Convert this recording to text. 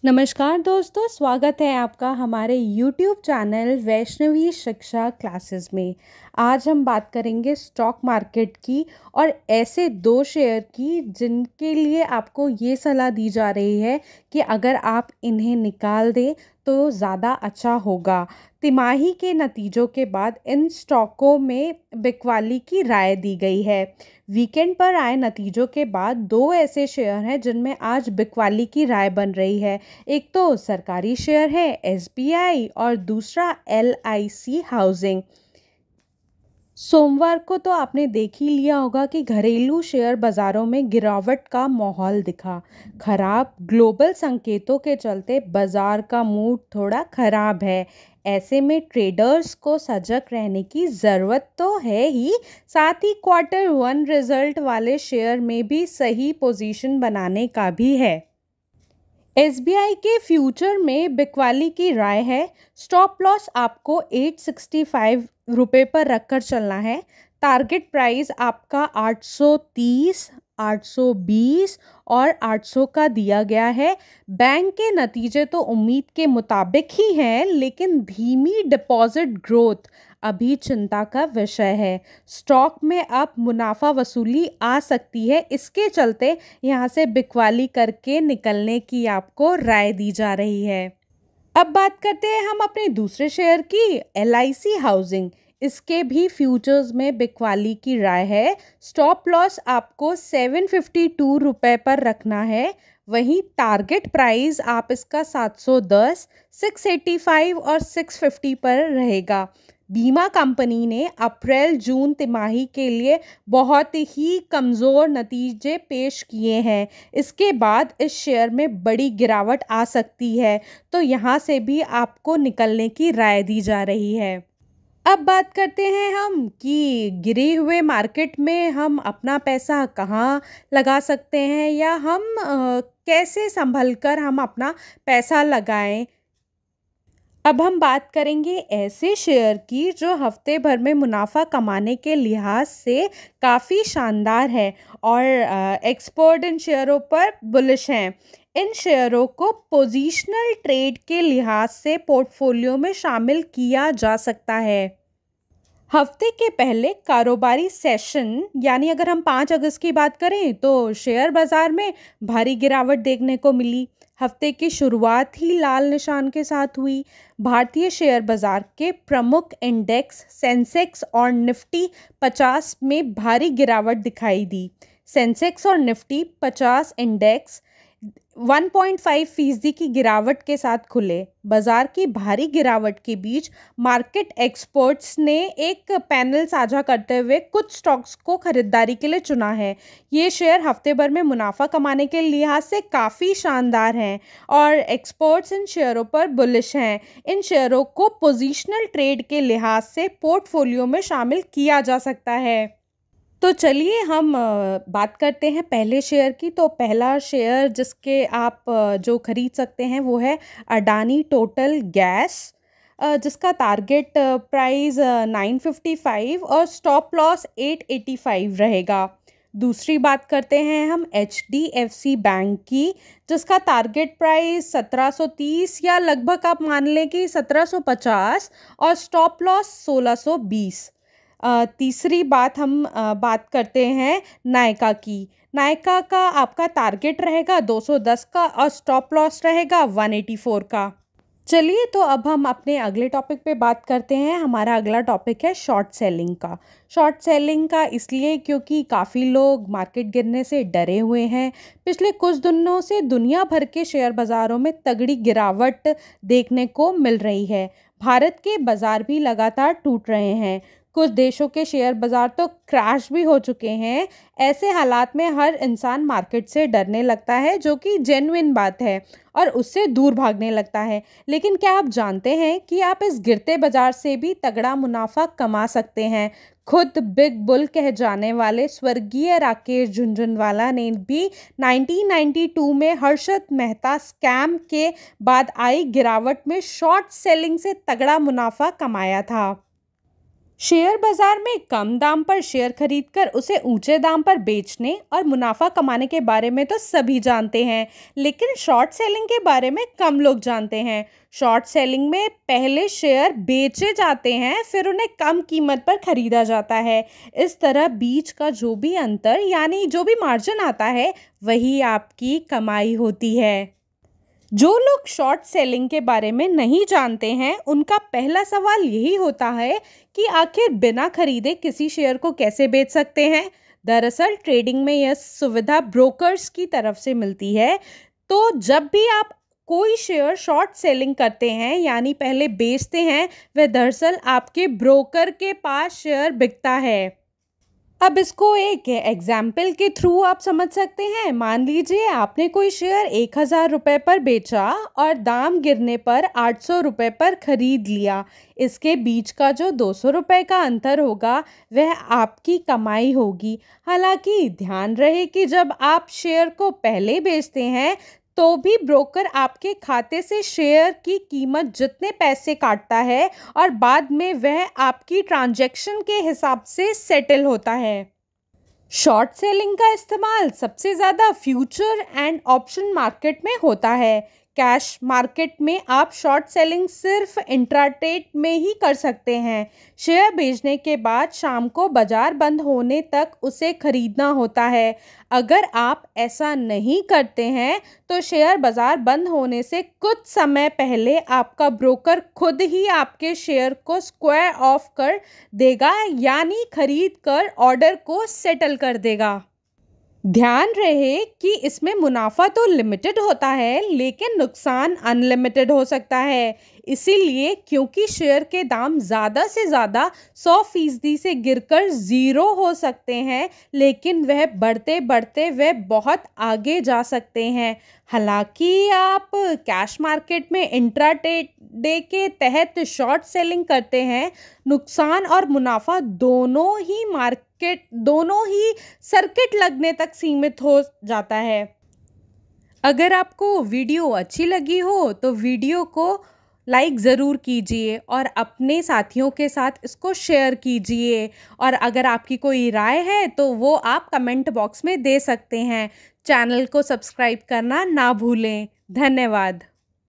नमस्कार दोस्तों, स्वागत है आपका हमारे YouTube चैनल वैष्णवी शिक्षा क्लासेस में। आज हम बात करेंगे स्टॉक मार्केट की और ऐसे दो शेयर की जिनके लिए आपको ये सलाह दी जा रही है कि अगर आप इन्हें निकाल दें तो ज़्यादा अच्छा होगा। तिमाही के नतीजों के बाद इन स्टॉकों में बिकवाली की राय दी गई है। वीकेंड पर आए नतीजों के बाद दो ऐसे शेयर हैं जिनमें आज बिकवाली की राय बन रही है। एक तो सरकारी शेयर है एसबीआई और दूसरा एलआईसी हाउसिंग। सोमवार को तो आपने देख ही लिया होगा कि घरेलू शेयर बाजारों में गिरावट का माहौल दिखा। खराब ग्लोबल संकेतों के चलते बाजार का मूड थोड़ा खराब है। ऐसे में ट्रेडर्स को सजग रहने की ज़रूरत तो है ही, साथ ही क्वार्टर वन रिजल्ट वाले शेयर में भी सही पोजीशन बनाने का भी है। एसबीआई के फ्यूचर में बिकवाली की राय है। स्टॉप लॉस आपको 865 रुपये पर रखकर चलना है। टारगेट प्राइस आपका 830, 820 और 800 का दिया गया है। बैंक के नतीजे तो उम्मीद के मुताबिक ही हैं, लेकिन धीमी डिपॉजिट ग्रोथ अभी चिंता का विषय है। स्टॉक में अब मुनाफा वसूली आ सकती है, इसके चलते यहाँ से बिकवाली करके निकलने की आपको राय दी जा रही है। अब बात करते हैं हम अपने दूसरे शेयर की, एलआईसी हाउसिंग। इसके भी फ्यूचर्स में बिकवाली की राय है। स्टॉप लॉस आपको 752 रुपये पर रखना है। वहीं टारगेट प्राइस आप इसका 710, 685 और 650 पर रहेगा। बीमा कंपनी ने अप्रैल जून तिमाही के लिए बहुत ही कमज़ोर नतीजे पेश किए हैं। इसके बाद इस शेयर में बड़ी गिरावट आ सकती है, तो यहाँ से भी आपको निकलने की राय दी जा रही है। अब बात करते हैं हम कि गिरे हुए मार्केट में हम अपना पैसा कहाँ लगा सकते हैं या हम कैसे संभल कर हम अपना पैसा लगाएं। अब हम बात करेंगे ऐसे शेयर की जो हफ्ते भर में मुनाफा कमाने के लिहाज से काफ़ी शानदार है और एक्सपर्ट इन शेयरों पर बुलिश हैं। इन शेयरों को पोजीशनल ट्रेड के लिहाज से पोर्टफोलियो में शामिल किया जा सकता है। हफ्ते के पहले कारोबारी सेशन यानी अगर हम 5 अगस्त की बात करें तो शेयर बाजार में भारी गिरावट देखने को मिली। हफ्ते की शुरुआत ही लाल निशान के साथ हुई। भारतीय शेयर बाजार के प्रमुख इंडेक्स सेंसेक्स और निफ्टी 50 में भारी गिरावट दिखाई दी। सेंसेक्स और निफ्टी 50 इंडेक्स 1.5% की गिरावट के साथ खुले। बाजार की भारी गिरावट के बीच मार्केट एक्सपर्ट्स ने एक पैनल साझा करते हुए कुछ स्टॉक्स को खरीदारी के लिए चुना है। ये शेयर हफ्ते भर में मुनाफा कमाने के लिहाज से काफ़ी शानदार हैं और एक्सपर्ट्स इन शेयरों पर बुलिश हैं। इन शेयरों को पोजीशनल ट्रेड के लिहाज से पोर्टफोलियो में शामिल किया जा सकता है। तो चलिए हम बात करते हैं पहले शेयर की। तो पहला शेयर जिसके आप जो खरीद सकते हैं वो है अडानी टोटल गैस, जिसका टारगेट प्राइस 955 और स्टॉप लॉस 885 रहेगा। दूसरी बात करते हैं हम HDFC बैंक की, जिसका टारगेट प्राइस 1730 या लगभग आप मान लें कि 1750 और स्टॉप लॉस 1620। तीसरी बात हम बात करते हैं नायका की। नायका का आपका टारगेट रहेगा 210 का और स्टॉप लॉस रहेगा 184 का। चलिए तो अब हम अपने अगले टॉपिक पे बात करते हैं। हमारा अगला टॉपिक है शॉर्ट सेलिंग का। शॉर्ट सेलिंग का इसलिए क्योंकि काफ़ी लोग मार्केट गिरने से डरे हुए हैं। पिछले कुछ दिनों से दुनिया भर के शेयर बाज़ारों में तगड़ी गिरावट देखने को मिल रही है। भारत के बाज़ार भी लगातार टूट रहे हैं। कुछ देशों के शेयर बाज़ार तो क्रैश भी हो चुके हैं। ऐसे हालात में हर इंसान मार्केट से डरने लगता है, जो कि जेन्युइन बात है, और उससे दूर भागने लगता है। लेकिन क्या आप जानते हैं कि आप इस गिरते बाजार से भी तगड़ा मुनाफा कमा सकते हैं। खुद बिग बुल कह जाने वाले स्वर्गीय राकेश झुनझुनवाला ने भी 1992 में हर्षद मेहता स्कैम के बाद आई गिरावट में शॉर्ट सेलिंग से तगड़ा मुनाफा कमाया था। शेयर बाजार में कम दाम पर शेयर खरीदकर उसे ऊंचे दाम पर बेचने और मुनाफा कमाने के बारे में तो सभी जानते हैं, लेकिन शॉर्ट सेलिंग के बारे में कम लोग जानते हैं। शॉर्ट सेलिंग में पहले शेयर बेचे जाते हैं, फिर उन्हें कम कीमत पर खरीदा जाता है। इस तरह बीच का जो भी अंतर यानी जो भी मार्जिन आता है, वही आपकी कमाई होती है। जो लोग शॉर्ट सेलिंग के बारे में नहीं जानते हैं, उनका पहला सवाल यही होता है कि आखिर बिना खरीदे किसी शेयर को कैसे बेच सकते हैं। दरअसल ट्रेडिंग में यह सुविधा ब्रोकर्स की तरफ से मिलती है। तो जब भी आप कोई शेयर शॉर्ट सेलिंग करते हैं यानी पहले बेचते हैं, वह दरअसल आपके ब्रोकर के पास शेयर बिकता है। अब इसको एक एग्जाम्पल के थ्रू आप समझ सकते हैं। मान लीजिए आपने कोई शेयर 1000 रुपये पर बेचा और दाम गिरने पर 800 रुपये पर खरीद लिया। इसके बीच का जो 200 रुपये का अंतर होगा, वह आपकी कमाई होगी। हालांकि ध्यान रहे कि जब आप शेयर को पहले बेचते हैं तो भी ब्रोकर आपके खाते से शेयर की कीमत जितने पैसे काटता है और बाद में वह आपकी ट्रांजैक्शन के हिसाब से सेटल होता है। शॉर्ट सेलिंग का इस्तेमाल सबसे ज़्यादा फ्यूचर एंड ऑप्शन मार्केट में होता है। कैश मार्केट में आप शॉर्ट सेलिंग सिर्फ इंट्राडेट में ही कर सकते हैं। शेयर बेचने के बाद शाम को बाजार बंद होने तक उसे खरीदना होता है। अगर आप ऐसा नहीं करते हैं तो शेयर बाजार बंद होने से कुछ समय पहले आपका ब्रोकर खुद ही आपके शेयर को स्क्वायर ऑफ कर देगा, यानी खरीद कर ऑर्डर को सेटल कर देगा। ध्यान रहे कि इसमें मुनाफा तो लिमिटेड होता है, लेकिन नुकसान अनलिमिटेड हो सकता है। इसीलिए क्योंकि शेयर के दाम ज़्यादा से ज़्यादा 100% से गिरकर 0 हो सकते हैं, लेकिन वह बढ़ते बढ़ते वह बहुत आगे जा सकते हैं। हालांकि आप कैश मार्केट में इंट्राडे के तहत शॉर्ट सेलिंग करते हैं, नुकसान और मुनाफा दोनों ही सर्किट लगने तक सीमित हो जाता है। अगर आपको वीडियो अच्छी लगी हो तो वीडियो को लाइक ज़रूर कीजिए और अपने साथियों के साथ इसको शेयर कीजिए। और अगर आपकी कोई राय है तो वो आप कमेंट बॉक्स में दे सकते हैं। चैनल को सब्सक्राइब करना ना भूलें। धन्यवाद।